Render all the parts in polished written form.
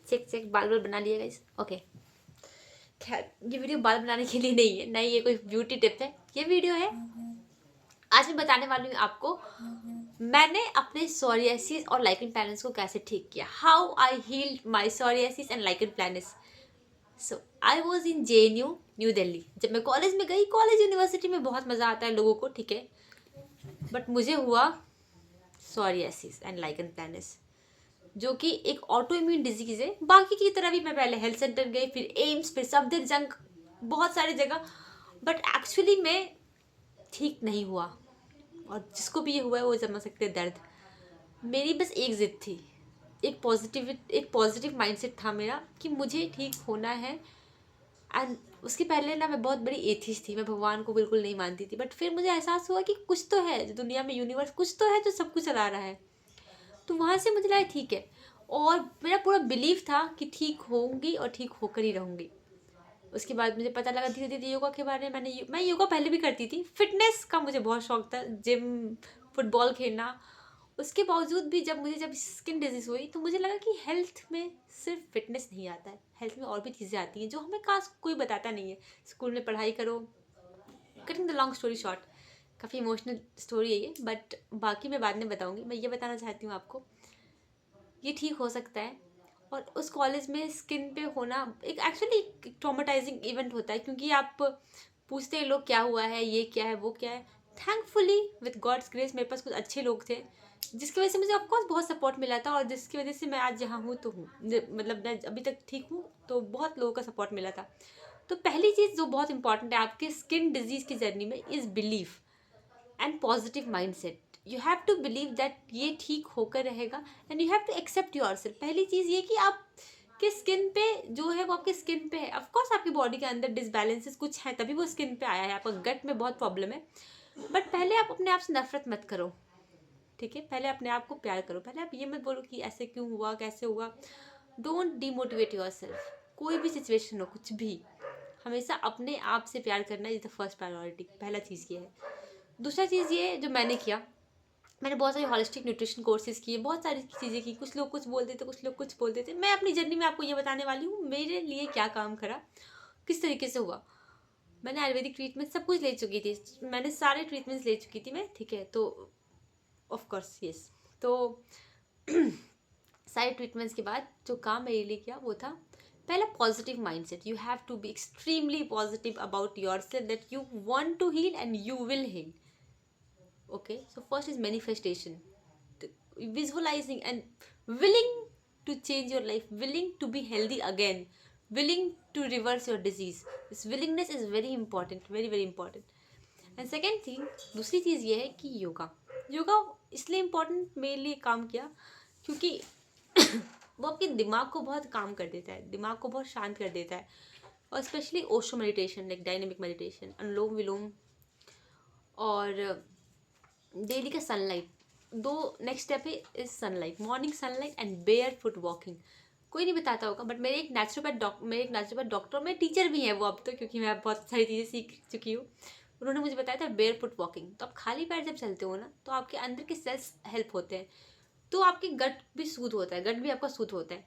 Check check, बाल बाल बना लिया गाइस। ओके, खैर ये वीडियो बाल बनाने के लिए नहीं है, ना ये कोई ब्यूटी टिप है। ये वीडियो है, आज मैं बताने वाली हूँ आपको मैंने अपने सोरियासिस और लाइकन प्लैनस को कैसे ठीक किया। How I healed my psoriasis and lichen planus. So I was in JNU New Delhi. जब मैं कॉलेज में गई, कॉलेज यूनिवर्सिटी में बहुत मज़ा आता है लोगों को, ठीक है, बट मुझे हुआ सोरियासिस एंड लाइकन प्लैनस, जो कि एक ऑटो इम्यून डिजीज है। बाकी की तरह भी मैं पहले हेल्थ सेंटर गई, फिर एम्स, फिर सफदरजंग, बहुत सारी जगह, बट एक्चुअली मैं ठीक नहीं हुआ। और जिसको भी ये हुआ है वो समझ सकते हैं दर्द। मेरी बस एक जिद थी, एक पॉजिटिव माइंडसेट था मेरा कि मुझे ठीक होना है। एंड उसके पहले ना मैं बहुत बड़ी एथिस्ट थी, मैं भगवान को बिल्कुल नहीं मानती थी, बट फिर मुझे एहसास हुआ कि कुछ तो है जो दुनिया में, यूनिवर्स कुछ तो है जो सब कुछ चला रहा है। तो वहाँ से मुझे लगा ठीक है, और मेरा पूरा बिलीव था कि ठीक होंगी और ठीक होकर ही रहूँगी। उसके बाद मुझे पता लगा धीरे धीरे योगा के बारे में। मैं योगा पहले भी करती थी, फिटनेस का मुझे बहुत शौक था, जिम, फुटबॉल खेलना। उसके बावजूद भी जब स्किन डिजीज़ हुई तो मुझे लगा कि हेल्थ में सिर्फ फिटनेस नहीं आता है, हेल्थ में और भी चीज़ें आती हैं जो हमें खास कोई बताता नहीं है। स्कूल में पढ़ाई करो। Cutting the long story short, काफ़ी इमोशनल स्टोरी है ये, बट बाकी मैं बाद में बताऊँगी। मैं ये बताना चाहती हूँ आपको, ये ठीक हो सकता है। और उस कॉलेज में स्किन पे होना एक एक्चुअली ट्रॉमेटाइजिंग इवेंट होता है, क्योंकि आप पूछते हैं लोग क्या हुआ है, ये क्या है, वो क्या है। थैंकफुली विद गॉड्स ग्रेस मेरे पास कुछ अच्छे लोग थे, जिसकी वजह से मुझे ऑफकोर्स बहुत सपोर्ट मिला था, और जिसकी वजह से मैं आज जहाँ हूँ तो हूँ, मतलब मैं अभी तक ठीक हूँ, तो बहुत लोगों का सपोर्ट मिला था। तो पहली चीज़ जो बहुत इंपॉर्टेंट है आपके स्किन डिजीज़ की जर्नी में is belief and positive mindset. You have to believe that ये ठीक होकर रहेगा, and you have to accept yourself. पहली चीज़ ये कि आप के स्किन पे जो है वो आपके स्किन पे है। ऑफकोर्स आपकी बॉडी के अंदर डिसबैलेंसेस कुछ हैं, तभी वो स्किन पे आया है, आपका गट में बहुत प्रॉब्लम है। बट पहले आप अपने आप से नफरत मत करो, ठीक है। पहले अपने आप को प्यार करो। पहले आप ये मत बोलो कि ऐसे क्यों हुआ, कैसे हुआ। Don't demotivate yourself. कोई भी सिचुएशन हो, कुछ भी, हमेशा अपने आप से प्यार करना इज द फर्स्ट प्रायोरिटी। पहला चीज़ ये है। दूसरा चीज़ ये जो मैंने किया, मैंने बहुत सारी हॉलिस्टिक न्यूट्रिशन कोर्सेज किए, बहुत सारी चीज़ें की। कुछ लोग कुछ बोलते थे, कुछ लोग कुछ बोलते थे। मैं अपनी जर्नी में आपको ये बताने वाली हूँ मेरे लिए क्या काम करा, किस तरीके से हुआ। मैंने आयुर्वेदिक ट्रीटमेंट सब कुछ ले चुकी थी, मैंने सारे ट्रीटमेंट्स ले चुकी थी मैं, ठीक है। तो ऑफ कोर्स यस, तो सारे ट्रीटमेंट्स के बाद जो काम मेरे लिए किया वो था पहला positive mindset. You have to be extremely positive about yourself that you want to heal and you will heal. Okay, so first is manifestation, visualizing and willing to change your life, willing to be healthy again, willing to reverse your disease. This willingness is very important, very very important. And second thing, दूसरी चीज़ ये है कि योगा इसलिए important मेरे लिए काम किया क्योंकि वो आपके दिमाग को बहुत काम कर देता है, दिमाग को बहुत शांत कर देता है। और specially Osho meditation, like dynamic meditation, anulom vilom, और डेली का सनलाइट। दो नेक्स्ट स्टेप है is sunlight, morning sunlight and barefoot walking. कोई नहीं बताता होगा, बट मेरे एक नेचुरोपैथ डॉक्टर, मेरे टीचर भी हैं वो अब तो, क्योंकि मैं बहुत सारी चीज़ें सीख चुकी हूँ। उन्होंने मुझे बताया था बेयर फुट वॉकिंग। तो आप खाली पैर जब चलते हो ना, तो आपके अंदर के सेल्स हेल्प होते हैं, तो आपके गट भी सूद होता है, गट भी आपका सूद होता है।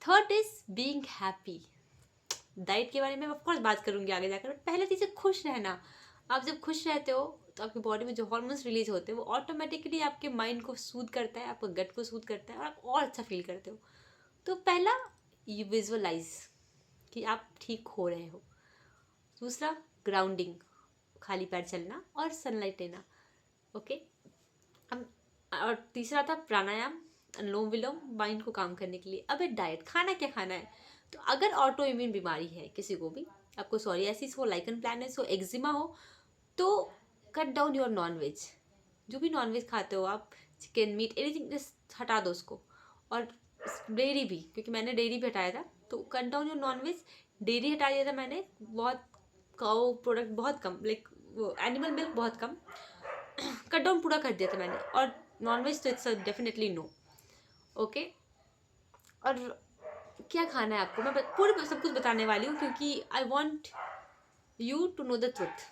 Third is being happy. Diet के बारे में ऑफकोर्स बात करूंगी आगे जाकर, बट पहले चीज़ है खुश रहना। आप जब खुश रहते हो तो आपकी बॉडी में जो हॉर्मोन्स रिलीज होते हैं वो ऑटोमेटिकली आपके माइंड को सूद करता है, आपका गट को सूद करता है, और आप और अच्छा फील करते हो। तो पहला, यू विजुअलाइज कि आप ठीक हो रहे हो। दूसरा, ग्राउंडिंग, खाली पैर चलना और सनलाइट लेना, ओके। अब और तीसरा था प्राणायाम, अनुलोम विलोम, माइंड को काम करने के लिए। अब एक डाइट, खाना क्या खाना है। तो अगर ऑटो इम्यून बीमारी है किसी को भी, आपको सोरियासिस हो, लाइकन प्लैनस हो, एक्जिमा हो, तो cut down your non veg. जो भी नॉन वेज खाते हो आप, चिकन, मीट, एनीथिंग, जस्ट हटा दो उसको। और डेयरी भी, क्योंकि मैंने डेयरी भी हटाया था, तो cut down your non veg. Dairy हटा दिया था मैंने, बहुत काउ प्रोडक्ट बहुत कम, लाइक वो एनिमल मिल्क बहुत कम, कट डाउन पूरा कर दिया था मैंने। और नॉनवेज तो इट्स डेफिनेटली नो, ओके। और क्या खाना है आपको, मैं पूरे सब कुछ बताने वाली हूँ, क्योंकि I want you to know the truth.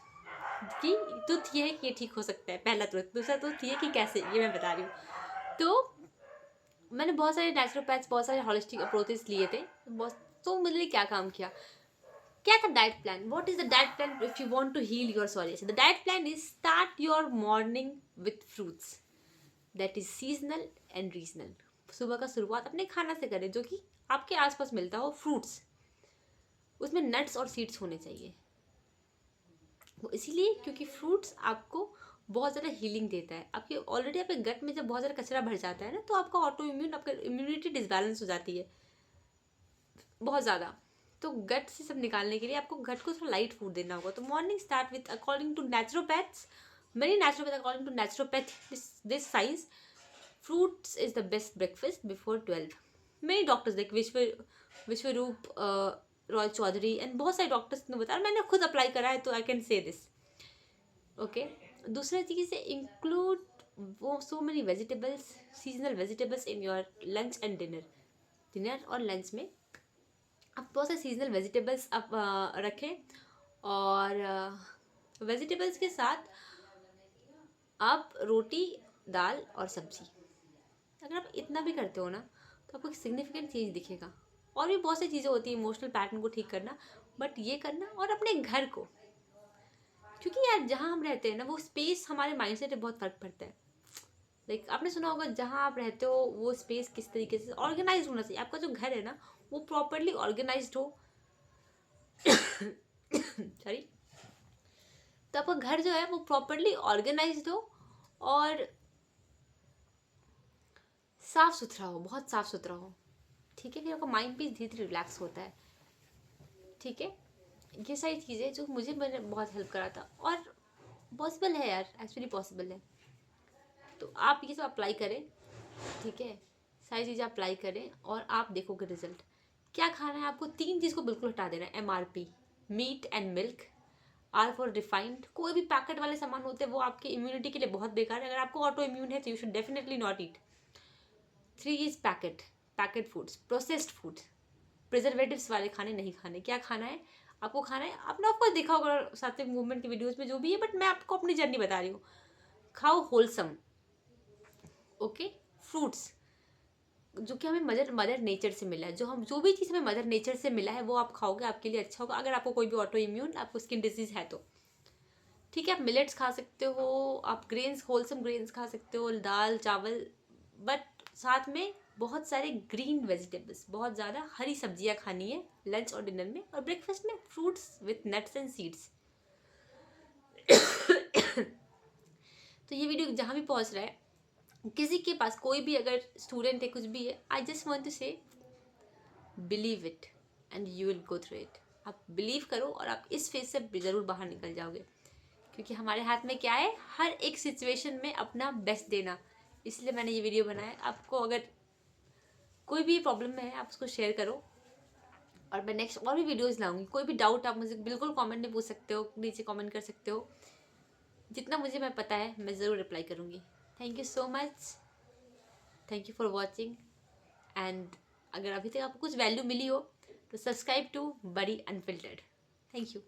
कि ट्रुथ ये है कि ये ठीक हो सकता है, पहला ट्रुथ। दूसरा ट्रुथ ये कि कैसे, ये मैं बता रही हूँ। तो मैंने बहुत सारे नेचुरोपैथ्स, बहुत सारे होलिस्टिक अप्रोचेस लिए थे, तो मेरे लिए क्या काम किया, क्या था diet plan. What is the diet plan if you want to heal your psoriasis? The diet plan is start your morning with fruits that is seasonal and regional. सुबह का शुरुआत अपने खाना से करें जो कि आपके आसपास मिलता हो, फ्रूट्स, उसमें नट्स और सीड्स होने चाहिए. वो इसीलिए क्योंकि फ्रूट्स आपको बहुत ज़्यादा हीलिंग देता है. आपके ऑलरेडी आपके गट में जब बहुत ज़्यादा कचरा भर जाता है ना, तो आपका ऑटो इम्यून, आपका इम्यूनिटी डिसबैलेंस हो जाती है बहुत ज़्यादा. तो गट से सब निकालने के लिए आपको गट को थोड़ा लाइट फूड देना होगा. तो morning start with, according to naturopaths, many naturopath, according to naturopath this science, fruits is the best breakfast before 12. Many doctors like Biswaroop Roy Chowdhury and बहुत सारे डॉक्टर्स ने बताया, मैंने खुद अप्लाई करा है तो I can say this. Okay. दूसरा चीज़ है इंक्लूड वो so many vegetables, seasonal vegetables in your lunch and dinner और लंच में आप बहुत सारे सीजनल वेजिटेबल्स आप रखें. और वेजिटेबल्स के साथ आप रोटी, दाल और सब्जी, अगर आप इतना भी करते हो ना तो आपको एक सिग्निफिकेंट चेंज दिखेगा. और भी बहुत सी चीज़ें होती हैं इमोशनल पैटर्न को ठीक करना, बट ये करना और अपने घर को, क्योंकि यार जहाँ हम रहते हैं ना वो स्पेस हमारे माइंड सेट बहुत फर्क पड़ता है. लाइक आपने सुना होगा जहाँ आप रहते हो वो स्पेस किस तरीके से ऑर्गेनाइज होना चाहिए. आपका जो घर है ना वो प्रॉपरली ऑर्गेनाइज हो. सॉरी. तो आपका घर जो है वो प्रॉपरली ऑर्गेनाइज हो और साफ सुथरा हो, बहुत साफ सुथरा हो. ठीक है. फिर आपका माइंड भी धीरे धीरे रिलैक्स होता है. ठीक है. ये सारी चीज़ें जो मुझे मैंने बहुत हेल्प करा था और पॉसिबल है यार, एक्चुअली पॉसिबल है. तो आप ये सब अप्लाई करें. ठीक है. सारी चीज़ें अप्लाई करें और आप देखोगे रिजल्ट. क्या खाना है आपको, 3 चीज़ को बिल्कुल हटा देना है. MRP, meat and milk. R for refined. कोई भी पैकेट वाले सामान होते हैं वो आपकी इम्यूनिटी के लिए बहुत बेकार है. अगर आपको ऑटो इम्यून है तो you should definitely not eat. 3 is packet foods, processed foods, preservatives वाले खाने नहीं खाने. क्या खाना है आपको, खाना है आपने आपको देखा होगा सात्विक मूवमेंट की वीडियोस में जो भी है, बट मैं आपको अपनी जर्नी बता रही हूँ. खाओ होलसम. ओके. फ्रूट्स जो कि हमें मदर नेचर से मिला है, जो भी चीज़ हमें मदर नेचर से मिला है वो आप खाओगे, आपके लिए अच्छा होगा. अगर आपको कोई भी ऑटो इम्यून, आपको स्किन डिजीज है तो ठीक है. आप मिलेट्स खा सकते हो, आप ग्रेन्स, होलसम ग्रेन्स खा सकते हो, दाल चावल, बट साथ में बहुत सारे ग्रीन वेजिटेबल्स, बहुत ज़्यादा हरी सब्जियां खानी है लंच और डिनर में. और ब्रेकफास्ट में fruits with nuts and seeds. तो ये वीडियो जहाँ भी पहुँच रहा है, किसी के पास कोई भी अगर स्टूडेंट है, कुछ भी है, आई जस्ट वॉन्ट टू से believe it and you will go through it. आप बिलीव करो और आप इस फेज से ज़रूर बाहर निकल जाओगे, क्योंकि हमारे हाथ में क्या है, हर एक सिचुएशन में अपना बेस्ट देना. इसलिए मैंने ये वीडियो बनाया. आपको अगर कोई भी प्रॉब्लम में है आप उसको शेयर करो और मैं नेक्स्ट और भी वीडियोस लाऊंगी. कोई भी डाउट आप मुझे बिल्कुल कमेंट में पूछ सकते हो, नीचे कमेंट कर सकते हो. जितना मुझे मैं पता है मैं ज़रूर रिप्लाई करूँगी. Thank you so much. Thank you for watching. And अगर अभी तक आपको कुछ वैल्यू मिली हो तो सब्सक्राइब टू बड़ी अनफिल्टर्ड. Thank you.